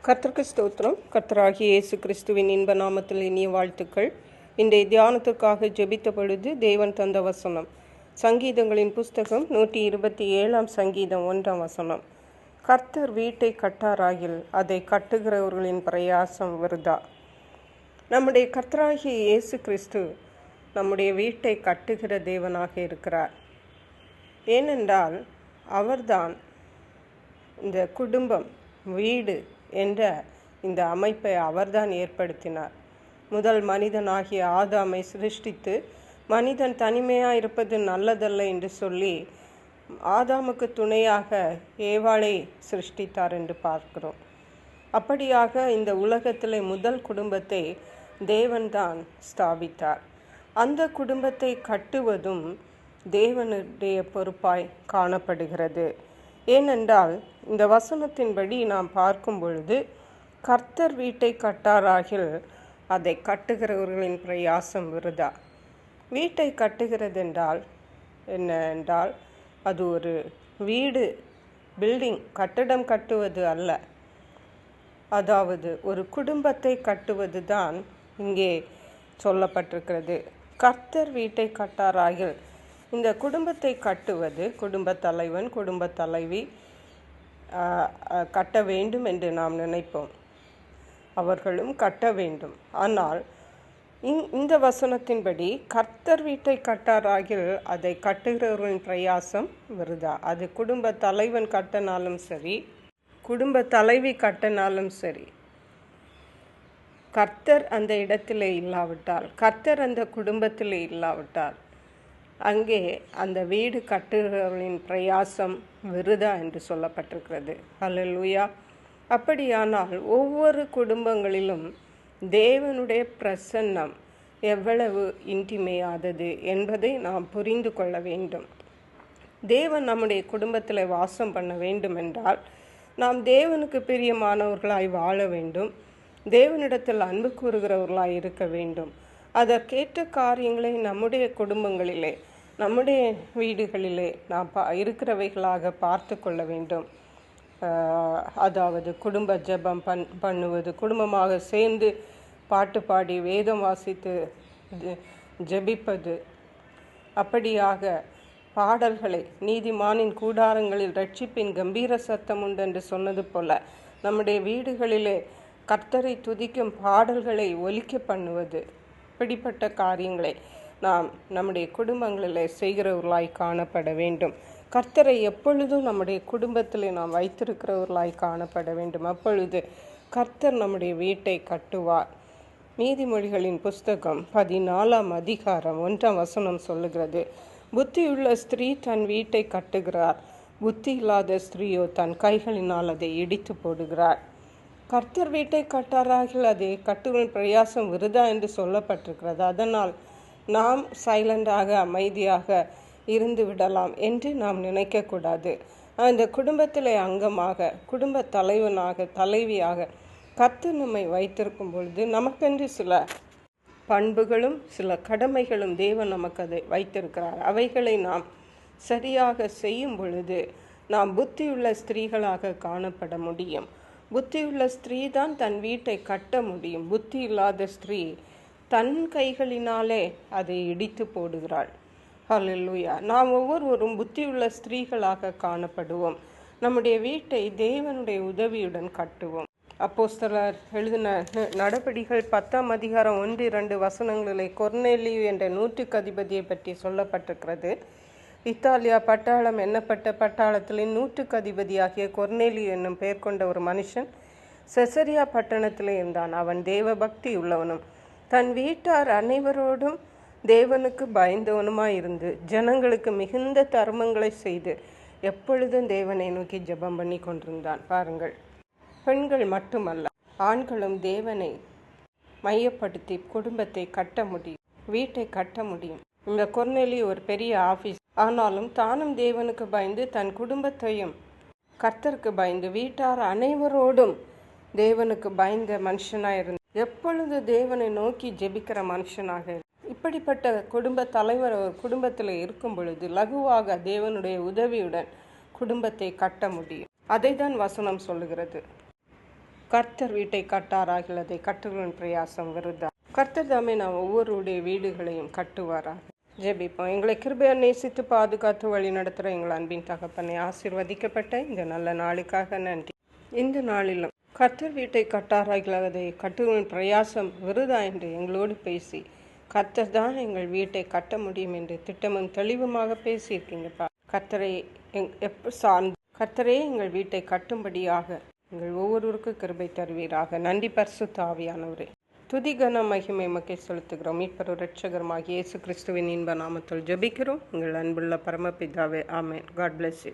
கர்த்தருக்கு ஸ்தோத்திரம். கர்த்தராகிய இயேசு கிறிஸ்துவின் இன்ப நாமத்தில் இனிய வாழ்த்துக்கள். இன்றைய தியானத்துக்காக ஜெபித்த பொழுது தேவன் தந்த வசனம் சங்கீதங்களின் புஸ்தகம் 127 சங்கீதம் 1 வசனம். கர்த்தர் வீட்டை கட்டாராகில் அதை கட்டுகிறவர்களின் பிரயாசம் விருதா. நம்முடைய கர்த்தராகிய இயேசு கிறிஸ்து நம்முடைய வீட்டை கட்டுகிற தேவனாக இருக்கிறார். ஏனென்றால் அவர்தான் இந்த குடும்பம், வீடு என்ற இந்த அமைப்பை அவர்தான் ஏற்படுத்தினார். முதல் மனிதனாகிய ஆதாமை சிருஷ்டித்து மனிதன் தனிமையாக இருப்பது நல்லதல்ல என்று சொல்லி ஆதாமுக்கு துணையாக ஏவாளை சிருஷ்டித்தார் என்று பார்க்கிறோம். அப்படியாக இந்த உலகத்திலே முதல் குடும்பத்தை தேவன்தான் ஸ்தாபித்தார். அந்த குடும்பத்தை கட்டுவதும் தேவனுடைய பொறுப்பாய் காணப்படுகிறது. ஏனென்றால் இந்த வசனத்தின்படி நாம் பார்க்கும் பொழுது கர்த்தர் வீட்டை கட்டாராகில் அதை கட்டுகிறவர்களின் பிரயாசம் விருதா. வீட்டை கட்டுகிறது என்றால் என்ன என்றால் அது ஒரு வீடு, பில்டிங், கட்டடம் கட்டுவது அல்ல. அதாவது ஒரு குடும்பத்தை கட்டுவது தான் இங்கே சொல்லப்பட்டிருக்கிறது. கர்த்தர் வீட்டை கட்டாராகில் இந்த குடும்பத்தை கட்டுவது குடும்ப தலைவன், குடும்ப தலைவி கட்ட வேண்டும் என்று நாம் நினைப்போம். அவர்களும் கட்ட வேண்டும். ஆனால் இந்த வசனத்தின்படி கர்த்தர் வீட்டை கட்டாராகில் அதை கட்டுகிறவர்களின் பிரயாசம் விருதா. அது குடும்ப தலைவன் கட்டினாலும் சரி, குடும்ப தலைவி கட்டினாலும் சரி, கர்த்தர் அந்த இடத்திலே இல்லாவிட்டால், கர்த்தர் அந்த குடும்பத்திலே இல்லாவிட்டால் அங்கே அந்த வீடு கட்டுகிறவர்களின் பிரயாசம் விருதா என்று சொல்லப்பட்டிருக்கிறது. அல்லேலூயா. அப்படியானால் ஒவ்வொரு குடும்பங்களிலும் தேவனுடைய பிரசன்னம் எவ்வளவு இன்றிமையாதது என்பதை நாம் புரிந்து கொள்ள வேண்டும். தேவன் நம்முடைய குடும்பத்தில் வாசம் பண்ண வேண்டும் என்றால் நாம் தேவனுக்கு பிரியமானவர்களாய் வாழ வேண்டும். தேவனிடத்தில் அன்பு கூறுகிறவர்களாய் இருக்க வேண்டும். அதற்கேற்ற காரியங்களை நம்முடைய குடும்பங்களிலே, நம்முடைய வீடுகளிலே நாம் இருக்கிறவைகளாக பார்த்து கொள்ள வேண்டும். அதாவது குடும்ப ஜெபம் பண்ணுவது, குடும்பமாக சேர்ந்து பாட்டு பாடி வேதம் வாசித்து ஜெபிப்பது, அப்படியாக பாடல்களை, நீதிமானின் கூடாரங்களில் ரட்சிப்பின் கம்பீர சத்தம் உண்டு என்று சொன்னது போல நம்முடைய வீடுகளிலே கர்த்தரை துதிக்கும் பாடல்களை ஒலிக்க பண்ணுவது, இப்படிப்பட்ட காரியங்களை நாம் நம்முடைய குடும்பங்களில் செய்கிறவர்களாய் காணப்பட வேண்டும். கர்த்தரை எப்பொழுதும் நம்முடைய குடும்பத்தில் நாம் வைத்திருக்கிறவர்களாய் காணப்பட வேண்டும். அப்பொழுது கர்த்தர் நம்முடைய வீட்டை கட்டுவார். நீதிமொழிகளின் புஸ்தகம் 14 அதிகாரம் 1 வசனம் சொல்லுகிறது, புத்தியுள்ள ஸ்திரீ தன் வீட்டை கட்டுகிறார், புத்தி இல்லாத ஸ்திரீயோ தன் கைகளினால் அதை இடித்து போடுகிறார். கர்த்தர் வீட்டை கட்டாராகில் அதை கட்டுவன் பிரயாசம் விருதா என்று சொல்லப்பட்டிருக்கிறது. அதனால் நாம் சைலண்டாக, அமைதியாக இருந்து விடலாம் என்று நாம் நினைக்கக்கூடாது. அந்த குடும்பத்தில் அங்கமாக, குடும்ப தலைவனாக, தலைவியாக கர்த்தர் நம்மை வைத்திருக்கும் பொழுது நமக்கென்று சில பண்புகளும் சில கடமைகளும் தேவன் நமக்கு அதை வைத்திருக்கிறார். அவைகளை நாம் சரியாக செய்யும் பொழுது நாம் புத்தியுள்ள ஸ்திரீகளாக காணப்பட முடியும். புத்தியுள்ள ஸ்திரீ தான் தன் வீட்டை கட்ட முடியும். புத்தி இல்லாத ஸ்திரீ தன் கைகளினாலே அதை இடித்து போடுகிறாள். ஹல்லேலூயா. நாம் ஒவ்வொருவரும் புத்தியுள்ள ஸ்திரீகளாக காணப்படுவோம். நம்முடைய வீட்டை தேவனுடைய உதவியுடன் கட்டுவோம். அப்போஸ்தலர் எழுதின நடபடிகள் 10 அதிகாரம் 1-2 வசனங்களிலே கொர்நேலியு என்ற நூற்றுக்கு அதிபதியை பற்றி சொல்லப்பட்டிருக்கிறது. இத்தாலியா பட்டாளம் எண்ணப்பட்ட பட்டாளத்திலே நூற்றுக்கு அதிபதியாகிய கொர்நேலியு என்னும் பெயர் கொண்ட ஒரு மனுஷன் செசரியா பட்டணத்திலே இருந்தான். அவன் தேவ பக்தி உள்ளவனும் தன் வீட்டார் அனைவரோடும் தேவனுக்கு பயந்தவனுமாயிருந்து ஜனங்களுக்கு மிகுந்த தர்மங்களை செய்து எப்பொழுதும் தேவனை நோக்கி ஜெபம் பண்ணி கொண்டிருந்தான். பாருங்கள், பெண்கள் மட்டுமல்ல, ஆண்களும் தேவனை மையப்படுத்தி குடும்பத்தை கட்ட முடியும், வீட்டை கட்ட முடியும். இந்த கொர்நேலியு ஒரு பெரிய ஆபீஸ், ஆனாலும் தானும் தேவனுக்கு பயந்து தன் குடும்பத்தையும் கர்த்தருக்கு பயந்து வீட்டார் அனைவரோடும் தேவனுக்கு பயந்த மனுஷனாக இருந்து எப்பொழுது தேவனை நோக்கி ஜெபிக்கிற மனுஷனாக. இப்படிப்பட்ட குடும்ப தலைவர் குடும்பத்தில் இருக்கும் பொழுது லகுவாக தேவனுடைய உதவியுடன் குடும்பத்தை கட்ட முடியும். அதை தான் வசனம் சொல்லுகிறது. கர்த்தர் வீட்டை கட்டாராகில் அதை கட்டுகளின் பிரயாசம் விருதா. கர்த்தர் தாமே நாம் ஒவ்வொருடைய வீடுகளையும் கட்டுவாராக. ஜெபிப்போம். எங்களை கிருபையை நேசித்து பாதுகாத்து வழி நடத்துகிற எங்கள் அன்பின் தகப்பனை ஆசீர்வதிக்கப்பட்ட இந்த நல்ல நாளுக்காக நன்றி. இந்த நாளிலும் கர்த்தர் வீட்டை கட்டாராகில் அதை கட்டுகளின் பிரயாசம் விருதா என்று எங்களோடு பேசி கர்த்தர் தான் எங்கள் வீட்டை கட்ட முடியும் என்று திட்டமும் தெளிவுமாக பேசியிருக்கீங்கப்பா. கர்த்தரே எங்கள் வீட்டை கட்டும்படியாக எங்கள் ஒவ்வொருவருக்கும் கிருபை தருவீராக. நன்றி பரிசுத்த ஆவியானவரே. துதி கன மகிமை மக்கை செலுத்துகிறோம். மீட்பரும் இரட்சகருமாகிய இயேசு கிறிஸ்துவின் இன்ப நாமத்தில் ஜெபிக்கிறோம். எங்கள் அன்புள்ள பரமபிதாவே, ஆமென். God bless you.